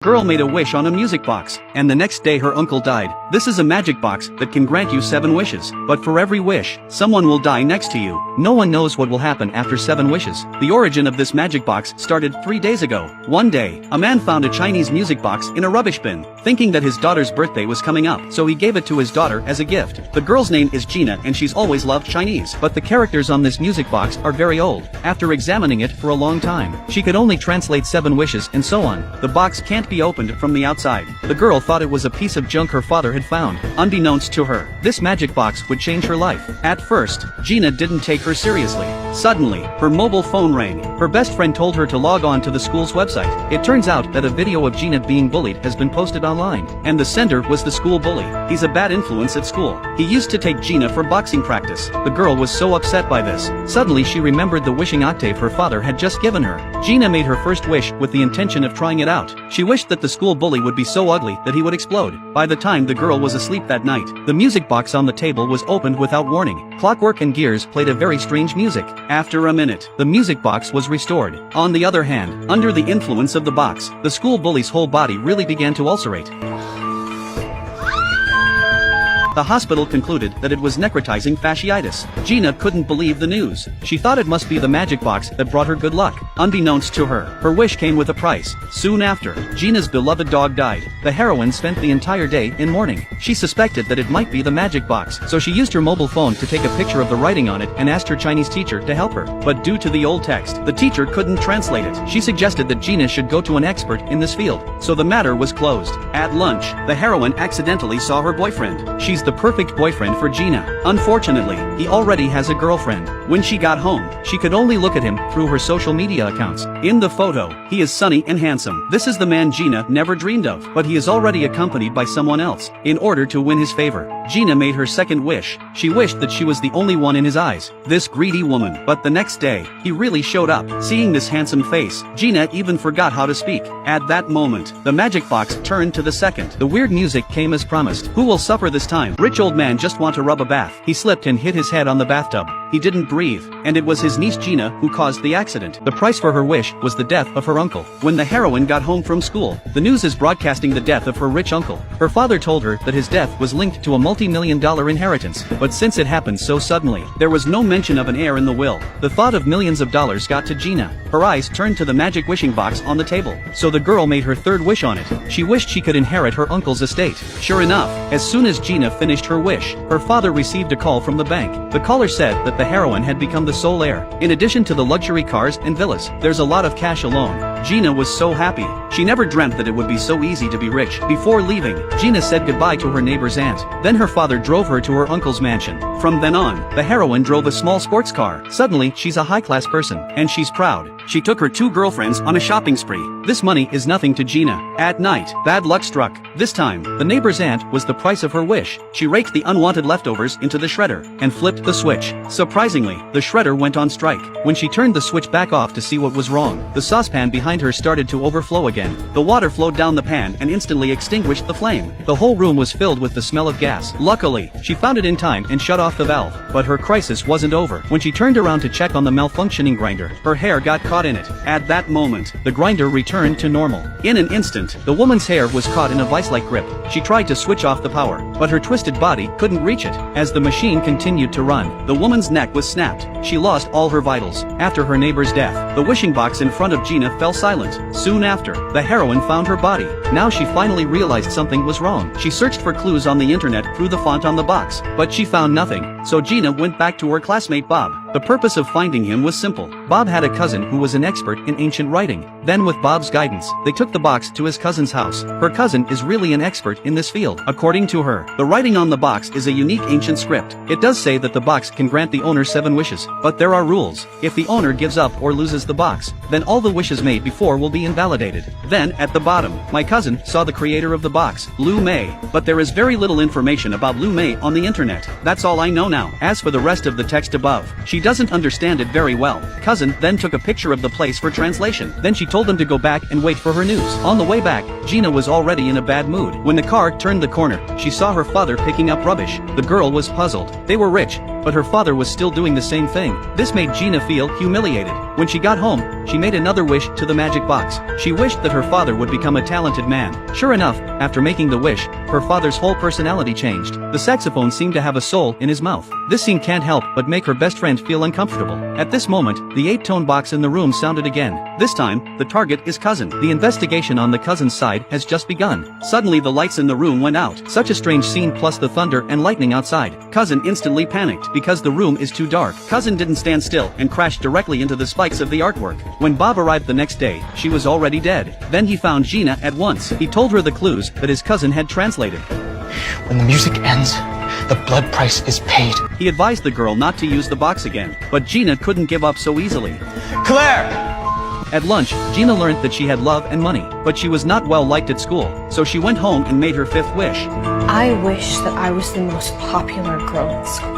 Girl made a wish on a music box, and the next day her uncle died. This is a magic box that can grant you 7 wishes, but for every wish, someone will die next to you. No one knows what will happen after 7 wishes. The origin of this magic box started 3 days ago. One day, a man found a Chinese music box in a rubbish bin, thinking that his daughter's birthday was coming up, so he gave it to his daughter as a gift. The girl's name is Gina and she's always loved Chinese, but the characters on this music box are very old. After examining it for a long time, she could only translate 7 wishes and so on. The box can't be opened from the outside. The girl thought it was a piece of junk her father had found. Unbeknownst to her, this magic box would change her life. At first, Gina didn't take her seriously. Suddenly, her mobile phone rang. Her best friend told her to log on to the school's website. It turns out that a video of Gina being bullied has been posted online, and the sender was the school bully. He's a bad influence at school. He used to take Gina for boxing practice. The girl was so upset by this. Suddenly she remembered the wishing octave her father had just given her. Gina made her first wish with the intention of trying it out. She wished that the school bully would be so ugly that he would explode. By the time the girl was asleep that night, the music box on the table was opened without warning. Clockwork and gears played a very strange music. After a minute, the music box was restored. On the other hand, under the influence of the box, the school bully's whole body really began to ulcerate. The hospital concluded that it was necrotizing fasciitis. Gina couldn't believe the news. She thought it must be the magic box that brought her good luck. Unbeknownst to her, her wish came with a price. Soon after, Gina's beloved dog died. The heroine spent the entire day in mourning. She suspected that it might be the magic box, so she used her mobile phone to take a picture of the writing on it and asked her Chinese teacher to help her. But due to the old text, the teacher couldn't translate it. She suggested that Gina should go to an expert in this field, so the matter was closed. At lunch, the heroine accidentally saw her boyfriend. She's the perfect boyfriend for Gina. Unfortunately, he already has a girlfriend. When she got home, she could only look at him through her social media accounts. In the photo, he is sunny and handsome. This is the man Gina never dreamed of, but he is already accompanied by someone else. In order to win his favor, Gina made her second wish. She wished that she was the only one in his eyes. This greedy woman. But the next day, he really showed up. Seeing this handsome face, Gina even forgot how to speak. At that moment, the magic box turned to the second. The weird music came as promised. Who will suffer this time? Rich old man just want to rub a bath. He slipped and hit his head on the bathtub. He didn't breathe, and it was his niece Gina who caused the accident. The price for her wish was the death of her uncle. When the heroine got home from school, the news is broadcasting the death of her rich uncle. Her father told her that his death was linked to a multi-million-dollar inheritance, but since it happened so suddenly, there was no mention of an heir in the will. The thought of millions of dollars got to Gina. Her eyes turned to the magic wishing box on the table, so the girl made her third wish on it. She wished she could inherit her uncle's estate. Sure enough, as soon as Gina finished her wish, her father received a call from the bank. The caller said that the heroine had become the sole heir. In addition to the luxury cars and villas, there's a lot of cash alone. Gina was so happy. She never dreamt that it would be so easy to be rich. Before leaving, Gina said goodbye to her neighbor's aunt. Then her father drove her to her uncle's mansion. From then on, the heroine drove a small sports car. Suddenly, she's a high-class person, and she's proud. She took her 2 girlfriends on a shopping spree. This money is nothing to Gina. At night, bad luck struck. This time, the neighbor's aunt was the price of her wish. She raked the unwanted leftovers into the shredder and flipped the switch. Surprisingly, the shredder went on strike. When she turned the switch back off to see what was wrong, the saucepan behind her started to overflow again. The water flowed down the pan and instantly extinguished the flame. The whole room was filled with the smell of gas. Luckily, she found it in time and shut off the valve. But her crisis wasn't over. When she turned around to check on the malfunctioning grinder, her hair got caught in it. At that moment, the grinder returned to normal. In an instant, the woman's hair was caught in a vice-like grip. She tried to switch off the power, but her twisted body couldn't reach it. As the machine continued to run, the woman's neck was snapped. She lost all her vitals. After her neighbor's death, the wishing box in front of Gina fell silent. Soon after, the heroine found her body. Now she finally realized something was wrong. She searched for clues on the internet through the font on the box, but she found nothing. So Gina went back to her classmate Bob. The purpose of finding him was simple. Bob had a cousin who was an expert in ancient writing. Then with Bob's guidance, they took the box to his cousin's house. Her cousin is really an expert in this field. According to her, the writing on the box is a unique ancient script. It does say that the box can grant the owner 7 wishes, but there are rules. If the owner gives up or loses the box, then all the wishes made before will be invalidated. Then, at the bottom, my cousin saw the creator of the box, Lu Mei, but there is very little information about Lu Mei on the internet. That's all I know now. As for the rest of the text above, she doesn't understand it very well. Cousin then took a picture of the place for translation. Then she told them to go back and wait for her news. On the way back, Gina was already in a bad mood. When the car turned the corner, she saw her father picking up rubbish. The girl was puzzled. They were rich, but her father was still doing the same thing. This made Gina feel humiliated. When she got home, she made another wish to the magic box. She wished that her father would become a talented man. Sure enough, after making the wish, her father's whole personality changed. The saxophone seemed to have a soul in his mouth. This scene can't help but make her best friend feel uncomfortable. At this moment, the 8-tone box in the room sounded again. This time, the target is Cousin. The investigation on the cousin's side has just begun. Suddenly the lights in the room went out. Such a strange scene plus the thunder and lightning outside. Cousin instantly panicked because the room is too dark. Cousin didn't stand still and crashed directly into the spikes of the artwork. When Bob arrived the next day, she was already dead. Then he found Gina at once. He told her the clues that his cousin had translated. When the music ends, the blood price is paid. He advised the girl not to use the box again, but Gina couldn't give up so easily. Claire! At lunch, Gina learned that she had love and money, but she was not well liked at school, so she went home and made her 5th wish. I wish that I was the most popular girl in school.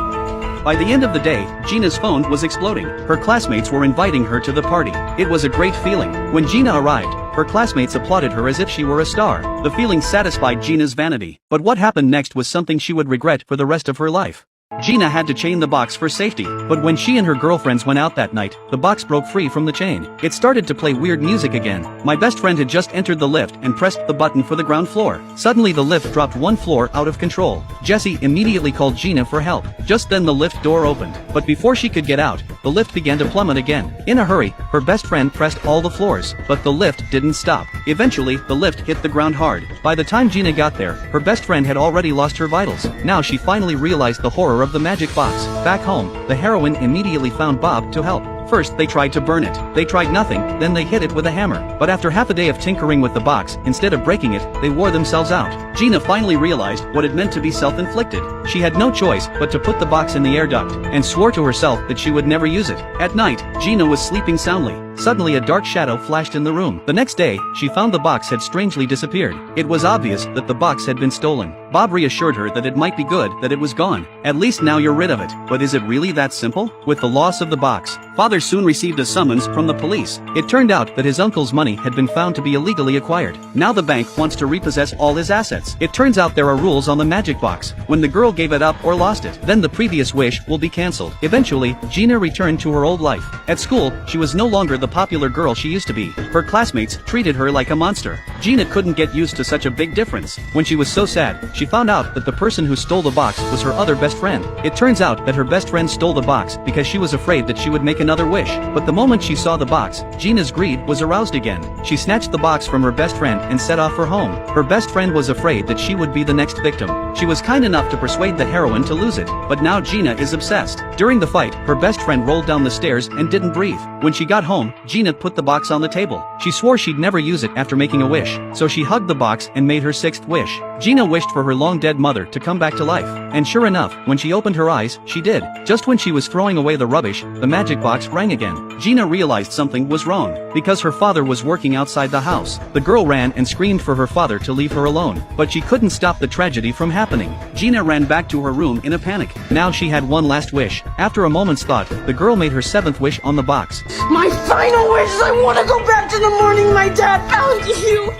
By the end of the day, Gina's phone was exploding. Her classmates were inviting her to the party. It was a great feeling. When Gina arrived, her classmates applauded her as if she were a star. The feeling satisfied Gina's vanity. But what happened next was something she would regret for the rest of her life. Gina had to chain the box for safety, but when she and her girlfriends went out that night, the box broke free from the chain. It started to play weird music again. My best friend had just entered the lift and pressed the button for the ground floor. Suddenly the lift dropped 1 floor out of control. Jessie immediately called Gina for help. Just then the lift door opened, but before she could get out, the lift began to plummet again. In a hurry, her best friend pressed all the floors, but the lift didn't stop. Eventually, the lift hit the ground hard. By the time Gina got there, her best friend had already lost her vitals. Now she finally realized the horror of the magic box. Back home, the heroine immediately found Bob to help. First they tried to burn it. They tried nothing, then they hit it with a hammer. But after half a day of tinkering with the box, instead of breaking it, they wore themselves out. Gina finally realized what it meant to be self-inflicted. She had no choice but to put the box in the air duct, and swore to herself that she would never use it. At night, Gina was sleeping soundly. Suddenly a dark shadow flashed in the room. The next day, she found the box had strangely disappeared. It was obvious that the box had been stolen. Bob reassured her that it might be good that it was gone. At least now you're rid of it. But is it really that simple? With the loss of the box, Father soon received a summons from the police. It turned out that his uncle's money had been found to be illegally acquired. Now the bank wants to repossess all his assets. It turns out there are rules on the magic box. When the girl gave it up or lost it, then the previous wish will be cancelled. Eventually, Gina returned to her old life. At school, she was no longer the popular girl she used to be. Her classmates treated her like a monster. Gina couldn't get used to such a big difference. When she was so sad, she found out that the person who stole the box was her other best friend. It turns out that her best friend stole the box because she was afraid that she would make another wish. But the moment she saw the box, Gina's greed was aroused again. She snatched the box from her best friend and set off for home. Her best friend was afraid that she would be the next victim. She was kind enough to persuade the heroine to lose it, but now Gina is obsessed. During the fight, her best friend rolled down the stairs and didn't breathe. When she got home, Gina put the box on the table. She swore she'd never use it after making a wish, so she hugged the box and made her 6th wish. Gina wished for her long-dead mother to come back to life. And sure enough, when she opened her eyes, she did. Just when she was throwing away the rubbish, the magic box rang again. Gina realized something was wrong, because her father was working outside the house. The girl ran and screamed for her father to leave her alone, but she couldn't stop the tragedy from happening. Gina ran back to her room in a panic. Now she had one last wish. After a moment's thought, the girl made her 7th wish on the box. My final wish is I want to go back to the morning my dad found you.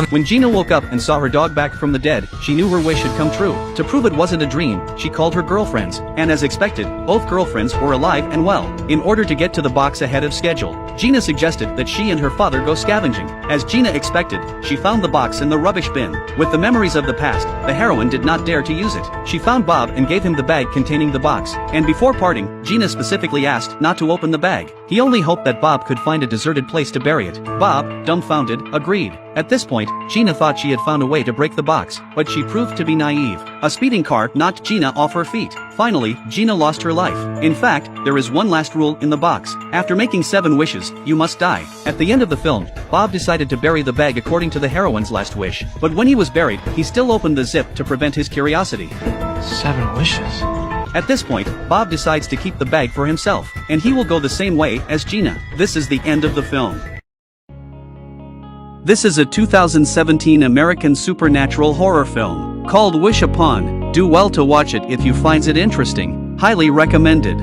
When Gina woke up and saw her dog back from the dead, she knew her wish had come true. To prove it wasn't a dream, she called her girlfriends, and as expected, both girlfriends were alive and well. In order to get to the box ahead of schedule, Gina suggested that she and her father go scavenging. As Gina expected, she found the box in the rubbish bin. With the memories of the past, the heroine did not dare to use it. She found Bob and gave him the bag containing the box, and before parting, Gina specifically asked not to open the bag. He only hoped that Bob could find a deserted place to bury it. Bob, dumbfounded, agreed. At this point, Gina thought she had found a way to break the box, but she proved to be naive. A speeding car knocked Gina off her feet. Finally, Gina lost her life. In fact, there is one last rule in the box. After making 7 wishes, you must die. At the end of the film, Bob decided to bury the bag according to the heroine's last wish. But when he was buried, he still opened the zip to prevent his curiosity. 7 wishes? At this point, Bob decides to keep the bag for himself, and he will go the same way as Gina. This is the end of the film. This is a 2017 American supernatural horror film called Wish Upon. Do well to watch it if you finds it interesting. Highly recommended.